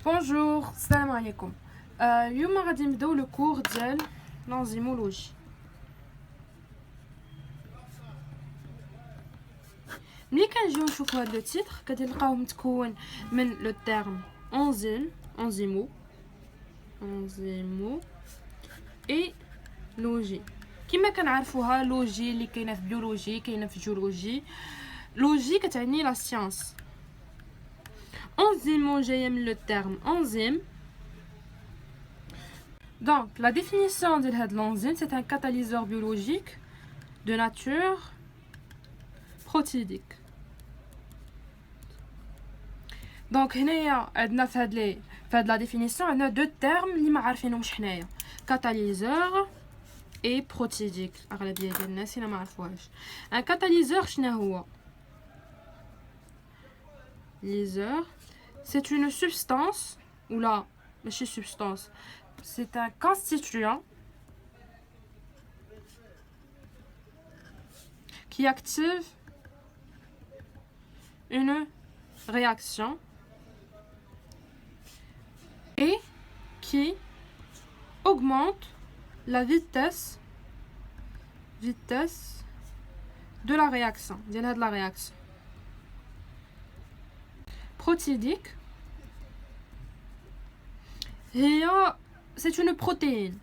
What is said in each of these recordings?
Bonjour, salam alaikum. اليوم غادي نبداو لو كور ديال l'enzymologie. ملي كنجيو نشوفو هاد لو تيتر كتلقاوه متكون من لو تيرم انزيمو اي لوجي. كما كنعرفوها لوجي اللي كاينه في بيولوجي كاينه في جيولوجي. لوجي كتعني لا سيانس. انزيمو جايه من لو تيرم انزيم. Donc, la définition de l'enzyme, c'est un catalyseur biologique de nature protidique. Donc, dans la définition, on a deux termes qui sont connus. Catalyseur et protidique. Un catalyseur, c'est une substance, ou là, substance. C'est un constituant qui active une réaction et qui augmente la vitesse de la réaction. Protidique. C'est une protéine.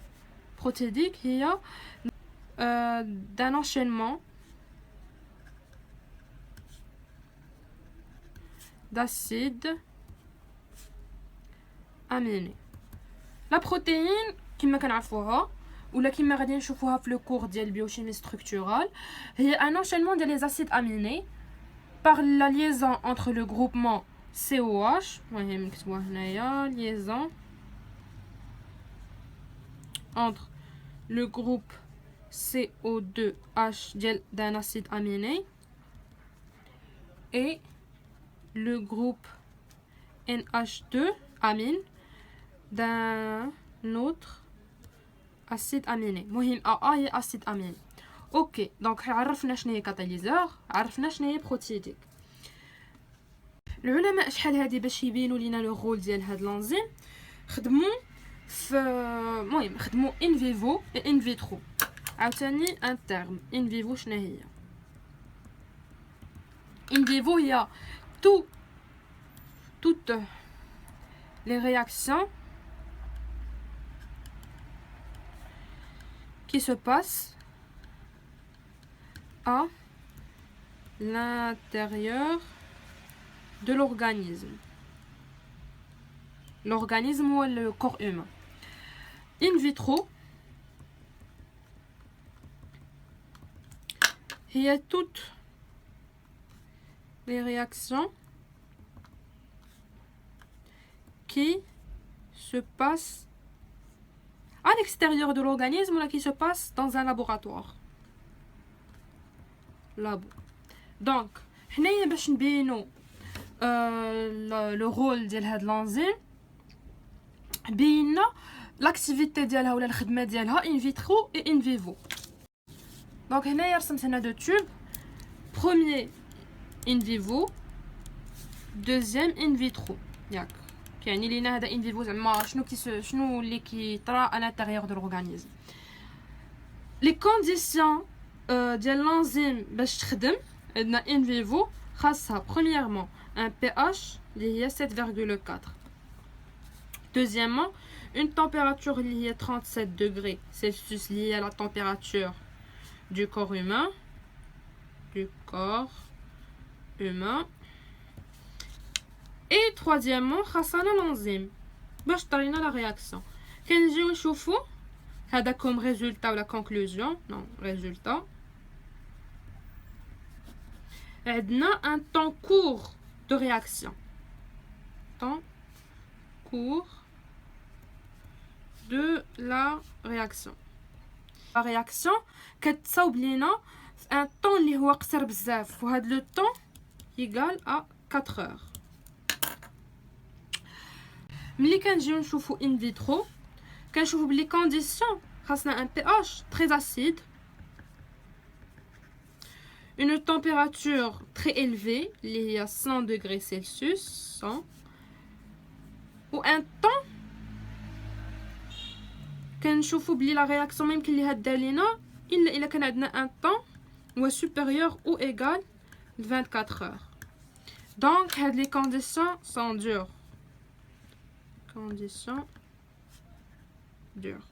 Protidique, il y a d'un enchaînement d'acides aminés. La protéine, كما كنعرفوها ولا كما غادي نشوفوها في لو كور ديال biochimie structurale, هي un enchaînement des acides aminés par la liaison entre le groupement COH, liaison entre le groupe CO2H d'un acide aminé et le groupe NH2 amine d'un autre acide aminé. مهم AA هي acide aminé. اوكي دونك عرفنا شنو هي كاتاليزور، عرفنا شنو هي بروتيديك. العلماء شحال هادي باش يبينوا لينا لو رول ديال هاد لانزيم خدموا خدموا ان فيفو اي ان فيترو. عاوتاني ان تيرم ان فيفو شنو هي؟ ان فيفو هي toutes les réactions qui se passent à l'intérieur de l'organisme. L'organisme ou le corps humain. In vitro, il y a toutes les réactions qui se passent à l'extérieur de l'organisme ou qui se passent dans un laboratoire. Donc, حنايا باش نبينو le rôle ديال هاد l'enzyme بينا l'activité ديالها ولا الخدمه ديالها in vitro et in vivo. Donc هنايا رسمت هنا دو تيوب. premier in vivo, deuxième in vitro. ياك كيعني لينا هذا in vivo زعما شنو اللي كيطرا à l'intérieur de l'organisme. les conditions ديال l'enzyme باش تخدم عندنا in vivo خاصها premièrement un pH اللي هي 7,4. deuxièmement une température اللي هي 37 degrés Celsius liée à la température du corps humain et troisièmement خاصنا l'enzyme باش طرينا la réaction. كنجيو نشوفو هذا comme résultat ou la conclusion. non résultat عندنا un temps court de réaction. temps court de la réaction. La réaction كتصاوب لينا في un temps اللي هو قصير بزاف وهذا le temps égal à 4 heures. ملي كنجيو نشوفو in vitro كنشوفو بلي conditions خاصنا un pH très acide, une température très élevée, il y a 100 degrés Celsius, 100, و ان طون كنشوفوا بلي لا رياكسيون ميمكن ليها دار لينا الا كان عندنا ان طون هو supérieur ou égal 24 heures. Donc les conditions sont dures. Conditions dures.